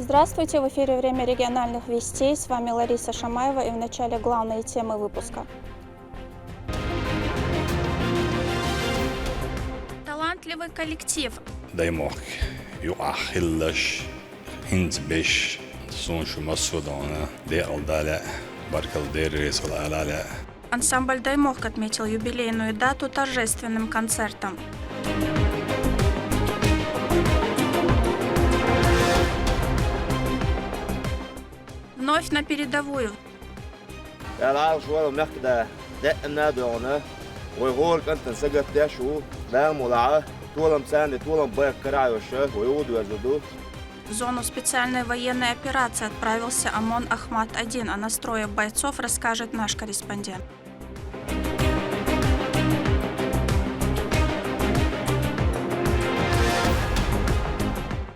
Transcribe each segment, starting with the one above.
Здравствуйте, в эфире «Время региональных вестей». С вами Лариса Шамаева и в начале главные темы выпуска. Талантливый коллектив. Даймок, юахиллаш, хинтбеш, суншу масудана, деалдаля, баркалдерис алаля. Ансамбль «Даймок» отметил юбилейную дату торжественным концертом. Вновь на передовую. В зону специальной военной операции отправился ОМОН Ахмат-1. О настрое бойцов расскажет наш корреспондент.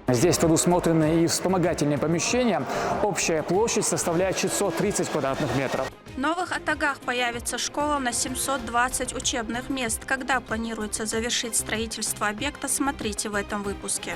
Здесь предусмотрены и вспомогательные помещения. Общая площадь составляет 630 квадратных метров. В Новых Атагах появится школа на 720 учебных мест. Когда планируется завершить строительство объекта, смотрите в этом выпуске.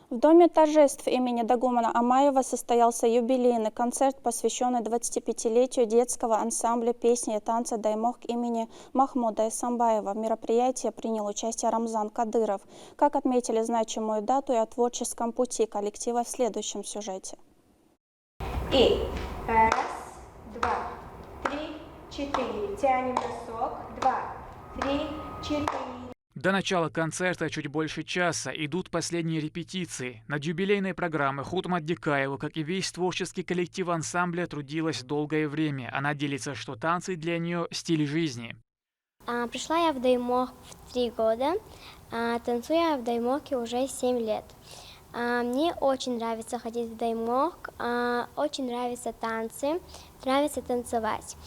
В Доме торжеств имени Дагумана Амаева состоялся юбилейный концерт, посвященный 25-летию детского ансамбля песни и танца «Даймок» имени Махмуда Эсамбаева. В мероприятии принял участие Рамзан Кадыров. Как отметили значимую дату и о творческом пути коллектива в следующем сюжете. И раз, два, три, четыре. Тянем носок. 2, 3, 4. До начала концерта чуть больше часа идут последние репетиции. Над юбилейной программой Хутмат Дикаева, как и весь творческий коллектив ансамбля, трудилась долгое время. Она делится, что танцы для нее – стиль жизни. Пришла я в Даймок в 3 года, танцую я в Даймоке уже 7 лет. Мне очень нравится ходить в Даймок, очень нравятся танцы, нравится танцевать.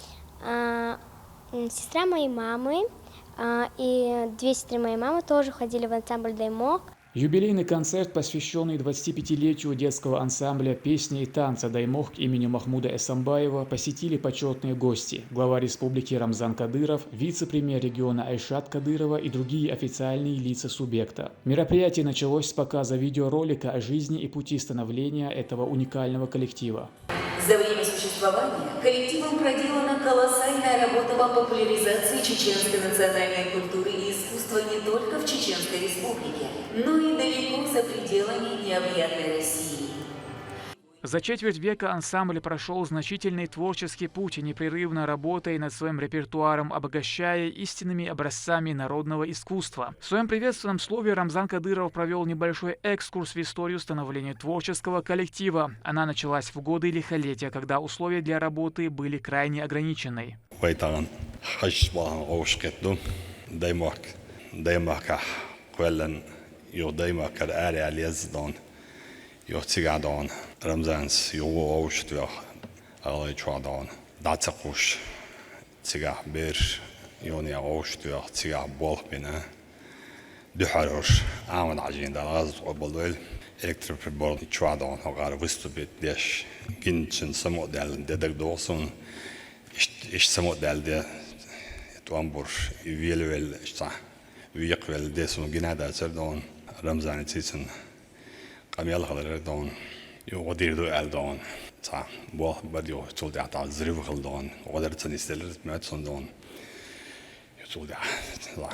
Сестра моей мамы и 2 сестры моей мамы тоже ходили в ансамбль «Даймок». Юбилейный концерт, посвященный 25-летию детского ансамбля песни и танца «Даймок» имени Махмуда Эсамбаева, посетили почетные гости: глава республики Рамзан Кадыров, вице-премьер региона Айшат Кадырова и другие официальные лица субъекта. Мероприятие началось с показа видеоролика о жизни и пути становления этого уникального коллектива. За время существования коллективом проделана колоссальная работа по популяризации чеченской национальной культуры и искусства не только в Чеченской Республике, но и далеко за пределами необъятной России. За четверть века ансамбль прошел значительный творческий путь, непрерывно работая над своим репертуаром, обогащая истинными образцами народного искусства. В своем приветственном слове Рамзан Кадыров провел небольшой экскурс в историю становления творческого коллектива. Она началась в годы лихолетия, когда условия для работы были крайне ограничены. Рамзанс его оуштвях, алай чуадан, дацакуш, цигах бер, юни оуштвях, цигах болхбина, духаруш, аман ажин далаз обалдел, электроприбор чуадан, агар выступит деш, гинчин самодел, дедек досон, иш самодел де, туамбур, вилвел, ишта, виеквел десон гинада цердон, Рамзан цицен, камел халердон. يقدر يدو ألدون، صح، بوه بديو تولد عطا زريف خلدون، وقدر تنستلر مئة صندون، يتولد لا،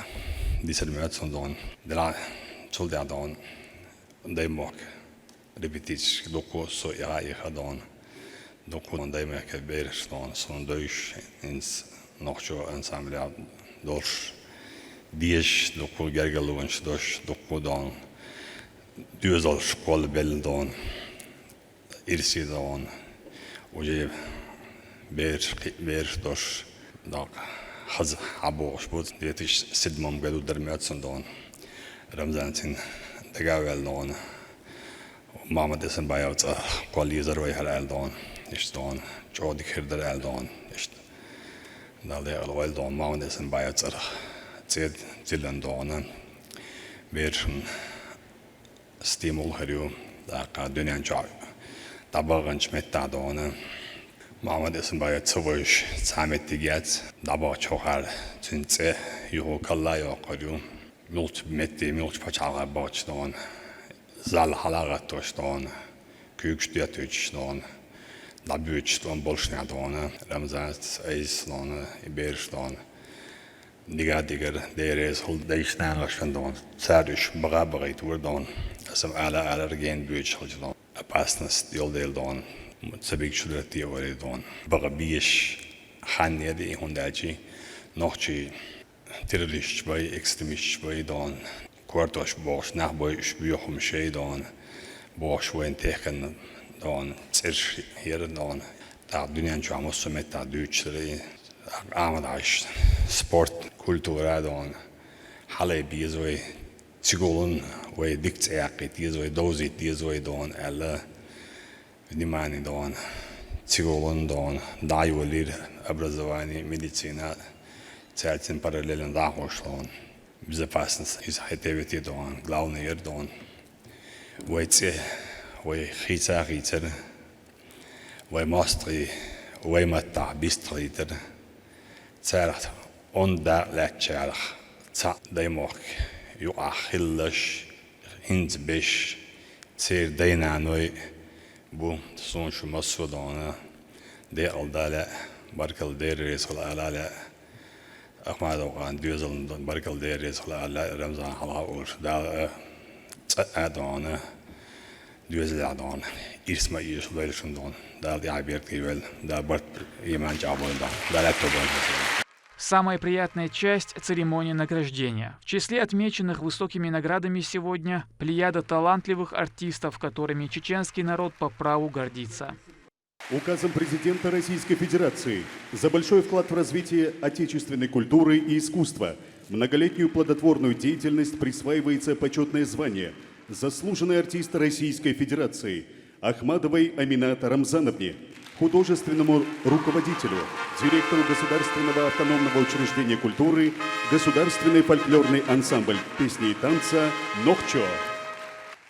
ديسر مئة صندون، دلا تولد عطون، دايموك، ريبيتيش دوكو سو يعاي خدون، دوكو دايموك بيرش دون، صن دوش إنس نخشو إنسان دورش، ديش دوكو جرجلونش دوش دوكو دون، دوزال شكول بيل دون. إرسيدون وجيب بير دوش داق خز عبوش بود ديتش سدمم قالوا درمات صندون رمضان سن دقاوال دون محمد اسم بايوت قولي زروي هل دون اشتون جودي كردر دون اشت دالي الوال دون محمد اسم بايوت تيد تلن دون بيرشن ستيمول هريو داق دنيا جاي طبعاً شمت تعدونه محمد اسم باید سویش سامت دیگت دبا چهار چنچه یهو کلا یا قدیو ملت متی ملت پچاق باچ دان زال حلاقت توش دان کیکش دیتوش دان دبیوش دان بولش ندانه رمزات ایس دان ایبرش دان دیگر دیریز هل دیش نانگشن دان سرش بقای تور دان اسم علا رگین بیوش هل دان پاسنس دیل دان سبیک شده تیوری دان بقى بیش خانیه دی هنداچی نخچی تروریست بای اکستریمیست بای دان کوارتاش باش نه بایش بیاهم شی دان باش و انتخن دان سرش هیر دان تا دنیا جامعه سمت تا دوچری آمداش سپورت کلتور دان حالی بیزوی سیگولن و دیکت اقی تیزوی دوزی تیزوی دان الا внимание дон, цигулон дон, дайволир образование, медицина, цельцин параллельно дахошлон, безопасность из хайтевити дон, главный дон, войце, вой хицер, вой мастри, вой мата бистритер, церт, он да лечерх, ца даймок, ю ахиллаш, хинзбиш, цер дайнаной, bu sonuçta Mısır'da de aldala barkal deriz ala Ahmet Oğan düzelden barkal deriz ala Ramazan hala olur da adana düzelden İsma İsmail'den da diğer kivel da bart iman cevabında da laptopun. Самая приятная часть – церемония награждения. В числе отмеченных высокими наградами сегодня – плеяда талантливых артистов, которыми чеченский народ по праву гордится. Указом президента Российской Федерации за большой вклад в развитие отечественной культуры и искусства, многолетнюю плодотворную деятельность присваивается почетное звание «Заслуженный артист Российской Федерации» Ахмадовой Аминат Рамзановне, художественному руководителю, директору Государственного автономного учреждения культуры, Государственный фольклорный ансамбль песни и танца «Нохчо».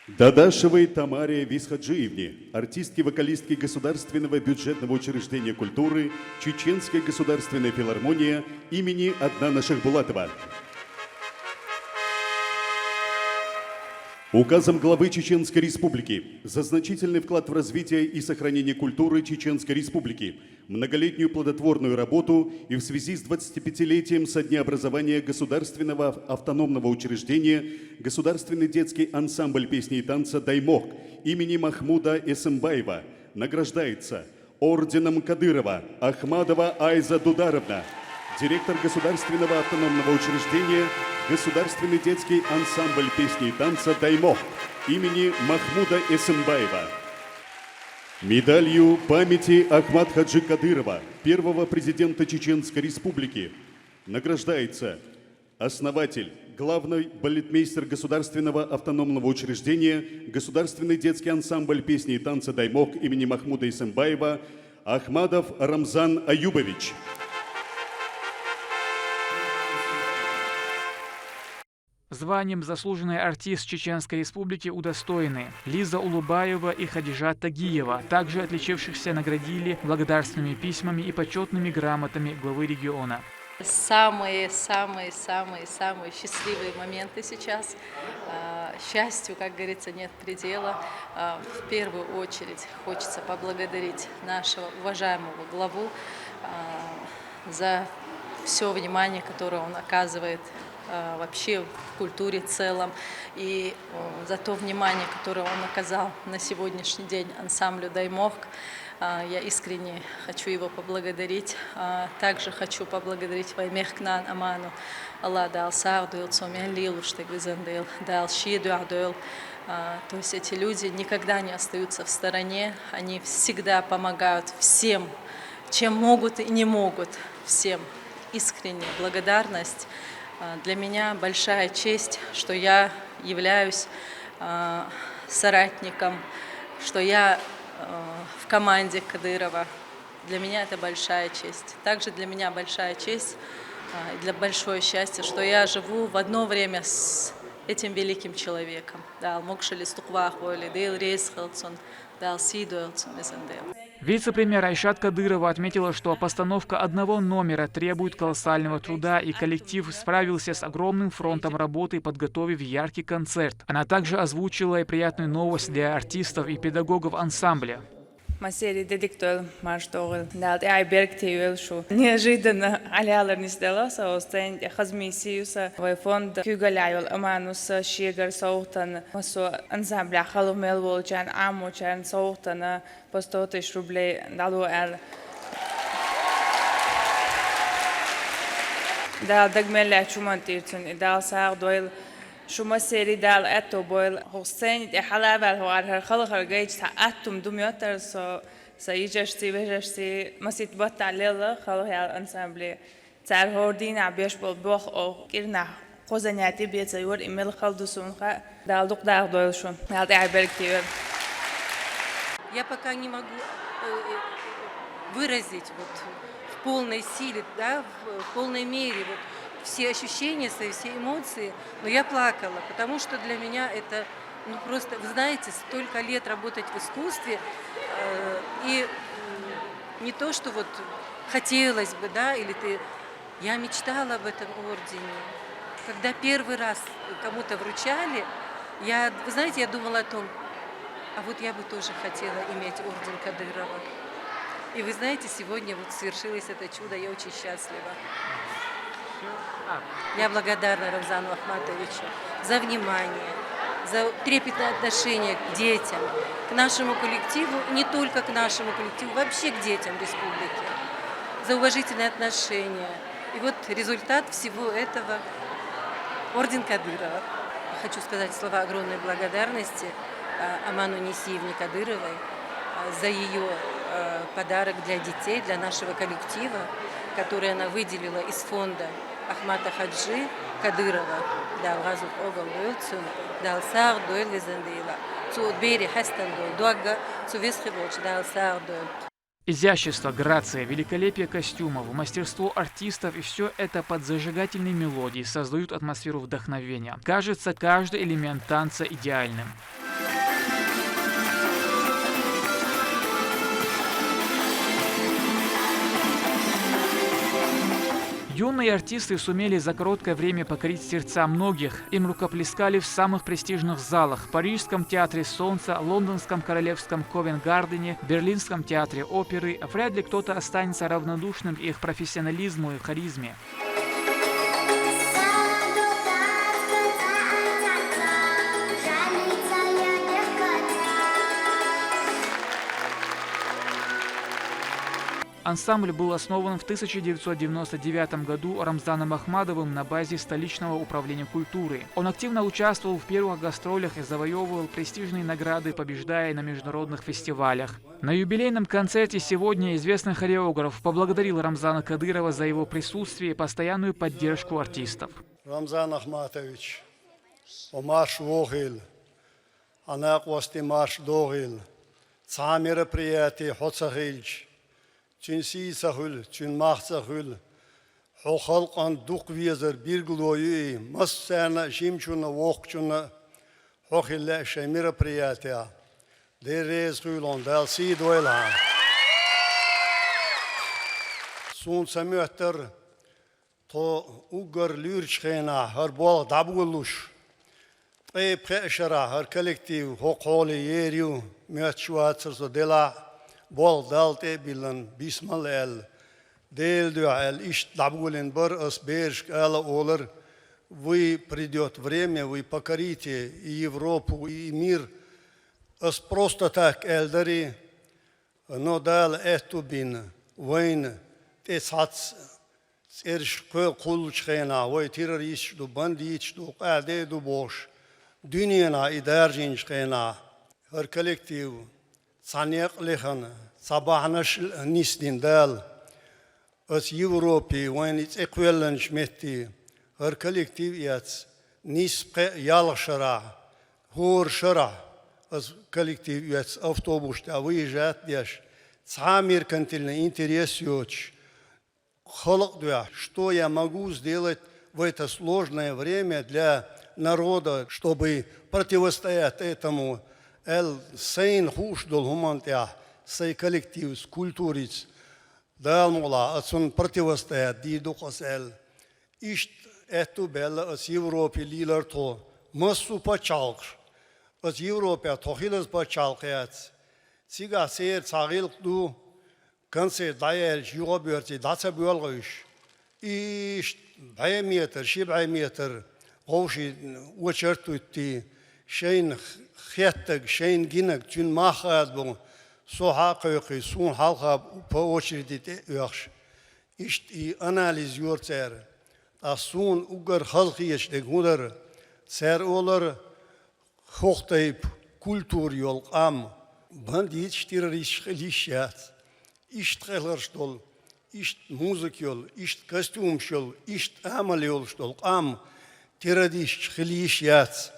Дадашевой Тамаре Висхаджиевне, артистке-вокалистке Государственного бюджетного учреждения культуры, Чеченская государственная филармония имени Аднана Шахбулатова. Указом главы Чеченской Республики за значительный вклад в развитие и сохранение культуры Чеченской Республики, многолетнюю плодотворную работу и в связи с 25-летием со дня образования Государственного автономного учреждения Государственный детский ансамбль песни и танца «Даймок» имени Махмуда Эсэмбаева награждается орденом Кадырова Ахмадова Айза Дударовна, директор Государственного автономного учреждения Государственный детский ансамбль песни и танца «Даймок» имени Махмуда Эсэмбаева. Медалью памяти Ахмад Хаджи Кадырова, первого президента Чеченской Республики, награждается основатель, главный балетмейстер Государственного автономного учреждения Государственный детский ансамбль песни и танца «Даймок» имени Махмуда Эсэмбаева Ахмадов Рамзан Аюбович. Званием «Заслуженный артист Чеченской Республики» удостоены Лиза Улубаева и Хадижа Тагиева. Также отличившихся наградили благодарственными письмами и почетными грамотами главы региона. Самые счастливые моменты сейчас. Счастью, как говорится, нет предела. В первую очередь хочется поблагодарить нашего уважаемого главу за все внимание, которое он оказывает вообще в культуре в целом, и за то внимание, которое он оказал на сегодняшний день ансамблю «Даймок». Я искренне хочу его поблагодарить. Также хочу поблагодарить Ваймехкнан Аману. Аллах дал саудуил, цумялил, штегвизандил, дал щидуадуил. То есть эти люди никогда не остаются в стороне, они всегда помогают всем, чем могут и не могут, всем. Искренняя благодарность. Для меня большая честь, что я являюсь соратником, что я в команде Кадырова. Для меня это большая честь. Также для меня большая честь и для большое счастье, что я живу в одно время с этим великим человеком. Да, Мокшели Стуквах Войли, Дейл Рейс Хелцон, да, Сидуэлцон Изендейл. Вице-премьер Айшат Кадырова отметила, что постановка одного номера требует колоссального труда, и коллектив справился с огромным фронтом работы, подготовив яркий концерт. Она также озвучила и приятную новость для артистов и педагогов ансамбля. Масери дедиктор марштогл дал я берктивел шу неожиданно алялар не сделался остен хазмисиуса в фонд кюгаляйол амануса шигар соутан масо ансамбля халумел волчан амучан соутана по 100 000 рублей дало эр дал дагмеля чумантирцун дал сар дойл شو مسيري دال أتو بويل حسين حلابة هو على خلق الجيش أتوم دمياطر سيجشتي بجشتي مسيت بطع ليلا خلق على الأنسامبلي تعال هوردين عبيش بالبوخ أو كيرنا قوزنياتي بيت سيور إيميل خلدوسون خا دال دوق دال دويل شو دال تعبير كتير. Я пока не могу выразить вот в полной силе, да, в полной мере вот все ощущения свои, все эмоции, но я плакала, потому что для меня это, ну просто, вы знаете, столько лет работать в искусстве, и не то, что вот хотелось бы, да, или я мечтала об этом ордене. Когда первый раз кому-то вручали, вы знаете, я думала о том, а вот я бы тоже хотела иметь орден Кадырова. И вы знаете, сегодня вот свершилось это чудо, я очень счастлива. Я благодарна Рамзану Ахматовичу за внимание, за трепетное отношение к детям, к нашему коллективу, не только к нашему коллективу, вообще к детям республики, за уважительное отношение. И вот результат всего этого – орден Кадырова. Хочу сказать слова огромной благодарности Аману Несиевне Кадыровой за ее подарок для детей, для нашего коллектива, который она выделила из фонда Ахмата Хаджи Кадырова, дал газу огол дойлцун, дал сар дойл визендила, цу бери хастан дойл, дуага цу висхивоч, дал сар дойл. Изящество, грация, великолепие костюмов, мастерство артистов и все это под зажигательной мелодией создают атмосферу вдохновения. Кажется, каждый элемент танца идеальным. Юные артисты сумели за короткое время покорить сердца многих. Им рукоплескали в самых престижных залах – Парижском театре Солнца, Лондонском королевском Ковент-Гардене, Берлинском театре оперы. Вряд ли кто-то останется равнодушным их профессионализму и харизме. Ансамбль был основан в 1999 году Рамзаном Ахмадовым на базе столичного управления культуры. Он активно участвовал в первых гастролях и завоевывал престижные награды, побеждая на международных фестивалях. На юбилейном концерте сегодня известный хореограф поблагодарил Рамзана Кадырова за его присутствие и постоянную поддержку артистов. Рамзан Ахматович, Омаш Вогил, Анаквасти Маш Догил, ца мероприятие Хоцахильч, Çün sahül, çün mahsahül, hoxalqan duq vizir birgloyu, massana jimchuna voqchuna, hoxilla şemira priyatya. Derez hülon dal sidoyla. Sun samötter to ugar lürchena har bol dabuluş. Pressure har kollektiv hoqoli yeriu, mötschwatser so dela. Бол дал те билан бисмал эл дел дуэл иш дабулен бар ас берж эл олар вы придет время вы покорите и Европу и мир ас просто так элдари но дал эту бин войн те сац серж кул чхена вы террорист ду бандит ду аде ду бош дüniyana idarjin chхена хар коллектив Саняк лехан, сабахнаш нистин дал, ас Европе, вайн its equivalent шметти, хар коллектив яц, нис ялшара, хор шара, ас коллектив яц автобус, а выезжает яш, самир кантильный интерес yoч, халак дуя, что я могу сделать в это сложное время для народа, чтобы противостоять этому. Сейн хуш-дол хумантя, сей коллектив, скульптуриц, далмула, отсон противостоять, дидухас Ишт эту белла от Европе лилар то, массу почалкш, от Европе тохилас почалкаяц. Сега сер цагил ду, конце даял жугаберти, даца буалгыш. Ишт 2 метр, 7 метр, غوشي وشرتوتي شين خيتك شين جينك تون ما خاد بون سو حقيقي سون حلقة بوشردي يخش إشت أناليز يورتر أسون أجر خلقيش دكودر سر أولر خوختيب كولتور يلقام بنديت شتيريش خليشات إشت خلرشتول إشت موسيقيول إشت كاستومشول إشت عمليولشتول قام Тирадиш, хлищац.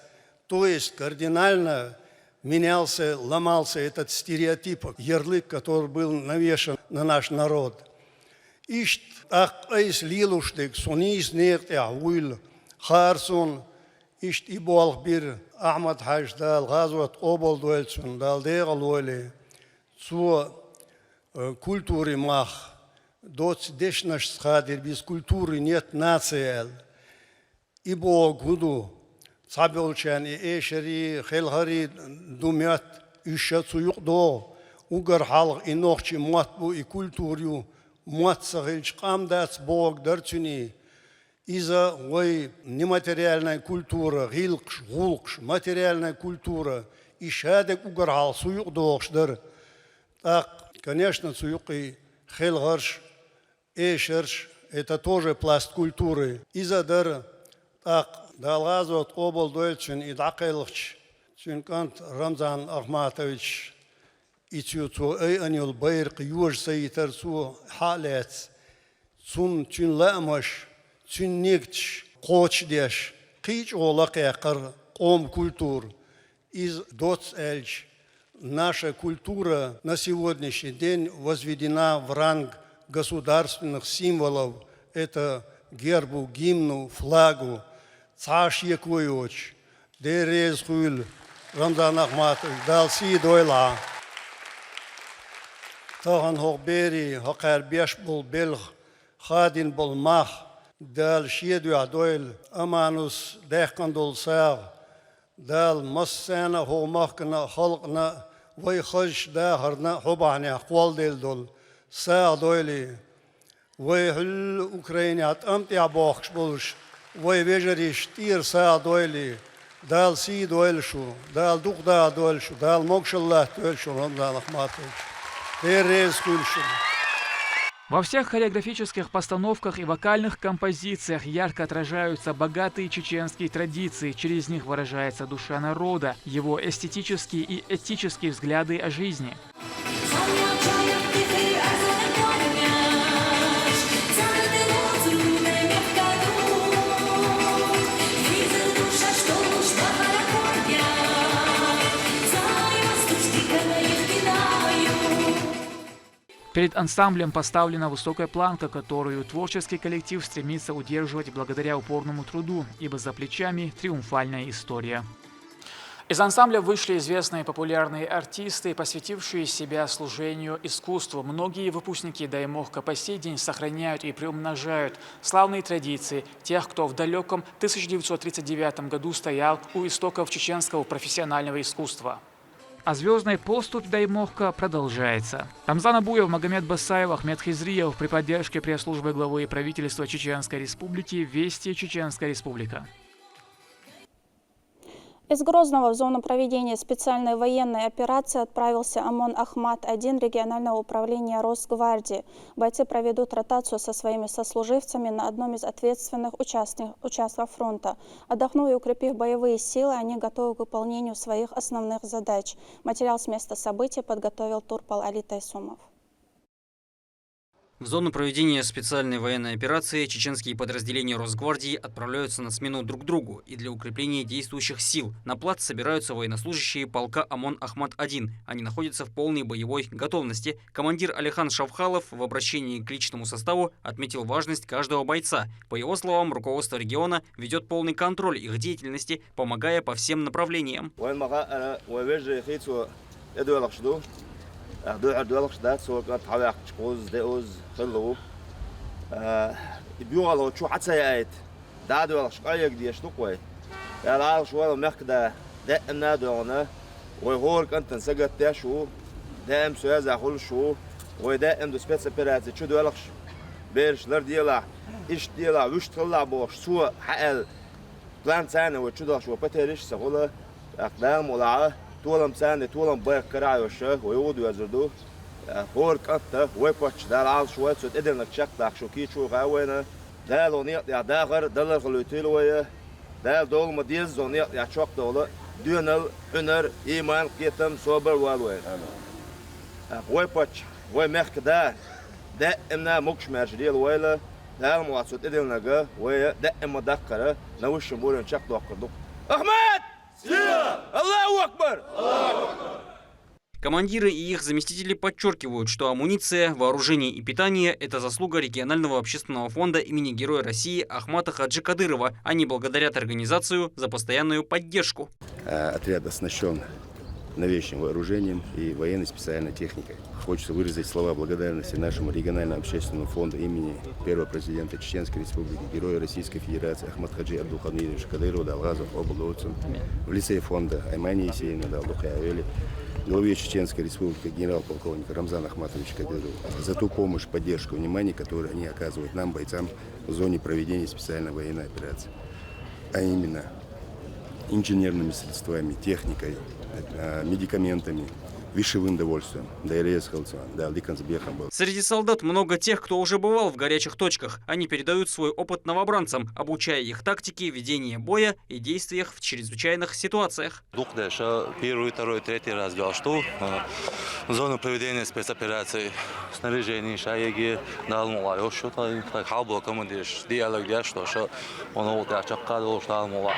То есть кардинально менялся, ломался этот стереотип, ярлык, который был навешан на наш народ. Ишт ах айс лилуштек, сонис нехт уил, харсон, ишт ибуалх бир, Ахмад Хаж дал, газват обол дуэльцун, дал дегал уэле, цу культуры мах, доц дешнаш схадир, без культуры нет нации. Ибо гуду сабелчан эшери хелхари думят ища цуюк до угар халк инохчи матбу и культурю матсагылч камдац бог дарчуни иза вой нематериальная культура гилкш гулкш материальная культура ишадек угар хал суюк дошдар так конечно цуюки хелхарш эшерш это тоже пласт культуры иза дар Далгазот обол дуэльчин и дакайлыч, чункант Рамзан Ахматович и цу анил байрк юж саитер цу халец, цун чун ламаш, чун негч, коч деш, кич олак якар, ом культур, из доц эльч. Наша культура на сегодняшний день возведена в ранг государственных символов. Это гербу, гимну, флагу. Цаш якуйоч, дерез хуйл, Рамзан Ахматович, дал си дойла. Тахан хокбери, хокер беш бол белх, хадин бол мах, дал шиедуя дойл, аманус дехкан дол сag, дал массана хомахкана халкна, вай хаш дахарна хобахня хвал дел дол, сag дойли, вай хул Украинят амтя бахш болш, Вой вежериш тир са дойли, дал си дойльшу, дал дух да дойльшу, дал мокшаллах дойльшу, Рамзан Ахматович. Дерез кульшу. Во всех хореографических постановках и вокальных композициях ярко отражаются богатые чеченские традиции, через них выражается душа народа, его эстетические и этические взгляды о жизни. Перед ансамблем поставлена высокая планка, которую творческий коллектив стремится удерживать благодаря упорному труду, ибо за плечами триумфальная история. Из ансамбля вышли известные популярные артисты, посвятившие себя служению искусству. Многие выпускники Даймохка по сей день сохраняют и приумножают славные традиции тех, кто в далеком 1939 году стоял у истоков чеченского профессионального искусства. А звездная поступь Даймохка продолжается. Рамзан Абуев, Магомед Басаев, Ахмед Хизриев при поддержке пресс-службы главы правительства Чеченской Республики «Вести Чеченская Республика». Из Грозного в зону проведения специальной военной операции отправился ОМОН Ахмат-1 регионального управления Росгвардии. Бойцы проведут ротацию со своими сослуживцами на одном из ответственных участков фронта. Отдохнув и укрепив боевые силы, они готовы к выполнению своих основных задач. Материал с места событий подготовил Турпал Али Тайсумов. В зону проведения специальной военной операции чеченские подразделения Росгвардии отправляются на смену друг другу и для укрепления действующих сил. На плац собираются военнослужащие полка ОМОН Ахмат-1. Они находятся в полной боевой готовности. Командир Алихан Шавхалов в обращении к личному составу отметил важность каждого бойца. По его словам, руководство региона ведет полный контроль их деятельности, помогая по всем направлениям. طولم سنة طولم بايق كرايوشة ويودوا يزردو هورك أنت ويبوش دار عال شوية سوت إدرنا تشكلك شو كي شو غاوينا دال ونيق يا داغر دلر غلوتيل ويا دال دول مديز ونيق يا شوك دولة دونل هنر إيمان قيتم صبر والوين ويبوش ويمخ دا دائما مكش مرجليل ويلا دال مواسوت إدرنا جا ويا دائما دكرة نوش مورن شكل وقردو أحمد Аллаху Акбар! Командиры и их заместители подчеркивают, что амуниция, вооружение и питание – это заслуга регионального общественного фонда имени Героя России Ахмата Хаджи Кадырова. Они благодарят организацию за постоянную поддержку. Отряд оснащен новейшим вооружением и военной специальной техникой. Хочется выразить слова благодарности нашему региональному общественному фонду имени первого президента Чеченской Республики, Героя Российской Федерации Ахмат Хаджи Абдулхамидовича Кадырова Далгазов Облоуцин, в лице фонда Аймани Есеевна Далдухаевели, главе Чеченской Республики генерал-полковника Рамзана Ахматовича Кадырова за ту помощь, поддержку, внимание, которое они оказывают нам, бойцам, в зоне проведения специальной военной операции. А именно инженерными средствами, техникой, медикаментами, вишевым довольствием. Среди солдат много тех, кто уже бывал в горячих точках. Они передают свой опыт новобранцам, обучая их тактике ведения боя и действиях в чрезвычайных ситуациях. Первый, второй, третий раз делал, что в зону проведения спецоперации снаряжение, шаги, далмула, что-то так халбо командирш, диалог, что он вот я чакал, что далмула.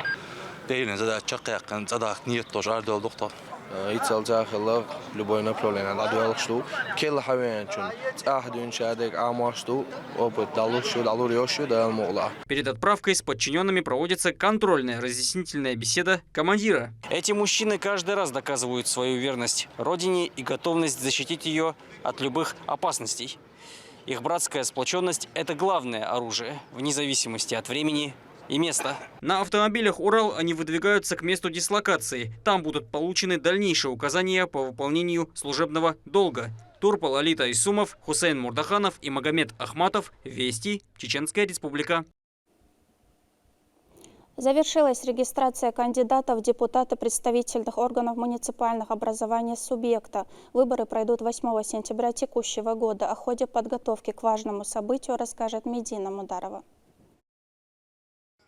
Дейли задача чакал, задак нет тоже ардол доктор. يتصل داخل любое направление на дуэльшту كل حوين شون تأخذون شادك عماشتو وبتدلوشوا دلوريوشوا دالمولا. Перед отправкой с подчиненными проводится контрольная разъяснительная беседа командира. Эти мужчины каждый раз доказывают свою верность родине и готовность защитить ее от любых опасностей. Их братская сплоченность – это главное оружие, вне зависимости от времени и место. На автомобилях «Урал» они выдвигаются к месту дислокации. Там будут получены дальнейшие указания по выполнению служебного долга. Турпал Алита Исумов, Хусейн Мурдаханов и Магомед Ахматов. Вести. Чеченская Республика. Завершилась регистрация кандидатов в депутаты представительных органов муниципальных образований субъекта. Выборы пройдут 8 сентября текущего года. О ходе подготовки к важному событию расскажет Медина Мударова.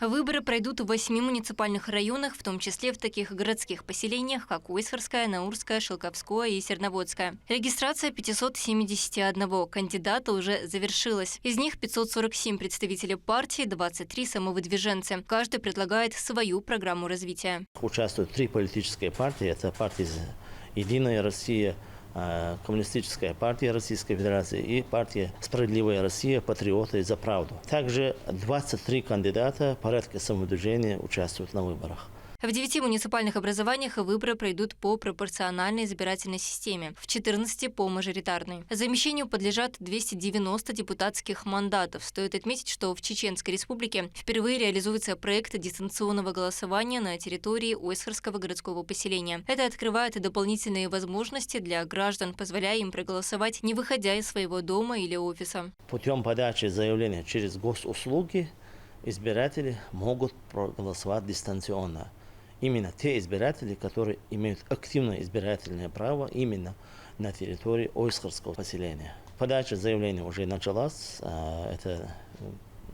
Выборы пройдут в 8 муниципальных районах, в том числе в таких городских поселениях, как Ойсхорское, Наурское, Шелковское и Серноводское. Регистрация 571 кандидата уже завершилась. Из них 547 представителей партии, 23 самовыдвиженцы. Каждый предлагает свою программу развития. Участвуют 3 политические партии. Это партия «Единая Россия», Коммунистическая партия Российской Федерации и партия «Справедливая Россия. Патриоты за правду». Также 23 кандидата порядка самовыдвижения участвуют на выборах. В 9 муниципальных образованиях выборы пройдут по пропорциональной избирательной системе, в 14 по мажоритарной. Замещению подлежат 290 депутатских мандатов. Стоит отметить, что в Чеченской Республике впервые реализуется проект дистанционного голосования на территории Ойсхорского городского поселения. Это открывает дополнительные возможности для граждан, позволяя им проголосовать, не выходя из своего дома или офиса. Путем подачи заявления через госуслуги избиратели могут проголосовать дистанционно. Именно те избиратели, которые имеют активное избирательное право именно на территории Ойсхорского поселения. Подача заявления уже началась. Это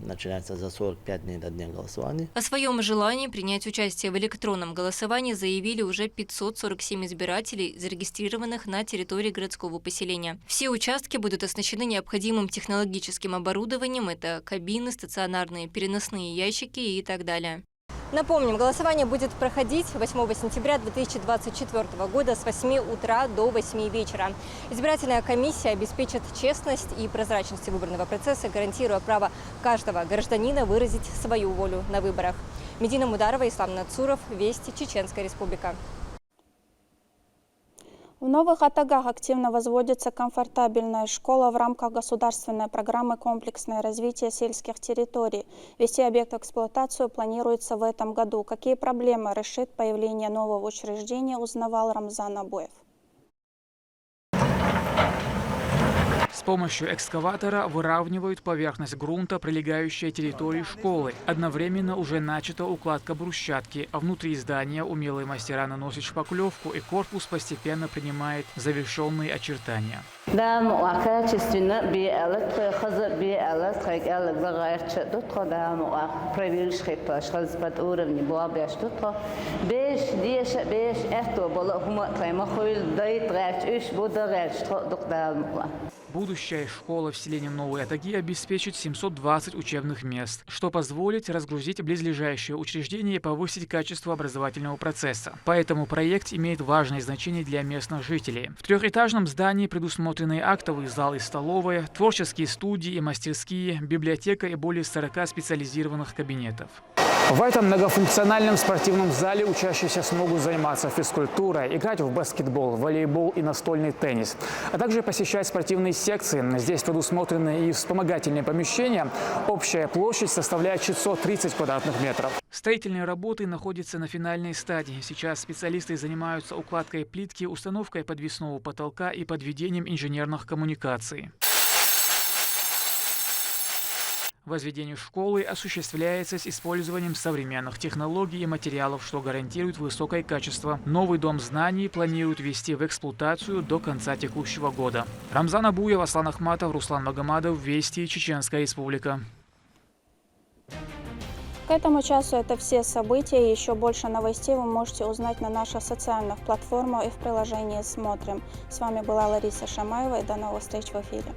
начинается за 45 дней до дня голосования. О своем желании принять участие в электронном голосовании заявили уже 547 избирателей, зарегистрированных на территории городского поселения. Все участки будут оснащены необходимым технологическим оборудованием. Это кабины, стационарные переносные ящики и так далее. Напомним, голосование будет проходить 8 сентября 2024 года с 8 утра до 8 вечера. Избирательная комиссия обеспечит честность и прозрачность выборного процесса, гарантируя право каждого гражданина выразить свою волю на выборах. Медина Мударова, Ислам Нацуров, Вести, Чеченская Республика. В Новых Атагах активно возводится комфортабельная школа в рамках государственной программы «Комплексное развитие сельских территорий». Ввести объект в эксплуатацию планируется в этом году. Какие проблемы решит появление нового учреждения, узнавал Рамзан Абуев. С помощью экскаватора выравнивают поверхность грунта, прилегающей территории школы. Одновременно уже начата укладка брусчатки, а внутри здания умелые мастера наносят шпаклевку, и корпус постепенно принимает завершенные очертания. Будущая школа в селении Новые Атаги обеспечит 720 учебных мест, что позволит разгрузить близлежащее учреждение и повысить качество образовательного процесса. Поэтому проект имеет важное значение для местных жителей. В трехэтажном здании предусмотрены актовый зал и столовая, творческие студии и мастерские, библиотека и более 40 специализированных кабинетов. В этом многофункциональном спортивном зале учащиеся смогут заниматься физкультурой, играть в баскетбол, волейбол и настольный теннис, а также посещать спортивные секции. Здесь предусмотрены и вспомогательные помещения. Общая площадь составляет 630 квадратных метров. Строительные работы находятся на финальной стадии. Сейчас специалисты занимаются укладкой плитки, установкой подвесного потолка и подведением инженерных коммуникаций. Возведение школы осуществляется с использованием современных технологий и материалов, что гарантирует высокое качество. Новый дом знаний планируют ввести в эксплуатацию до конца текущего года. Рамзан Абуев, Аслан Ахматов, Руслан Магомадов, Вести, Чеченская Республика. К этому часу это все события. Еще больше новостей вы можете узнать на наших социальных платформах и в приложении «Смотрим». С вами была Лариса Шамаева, и до новых встреч в эфире.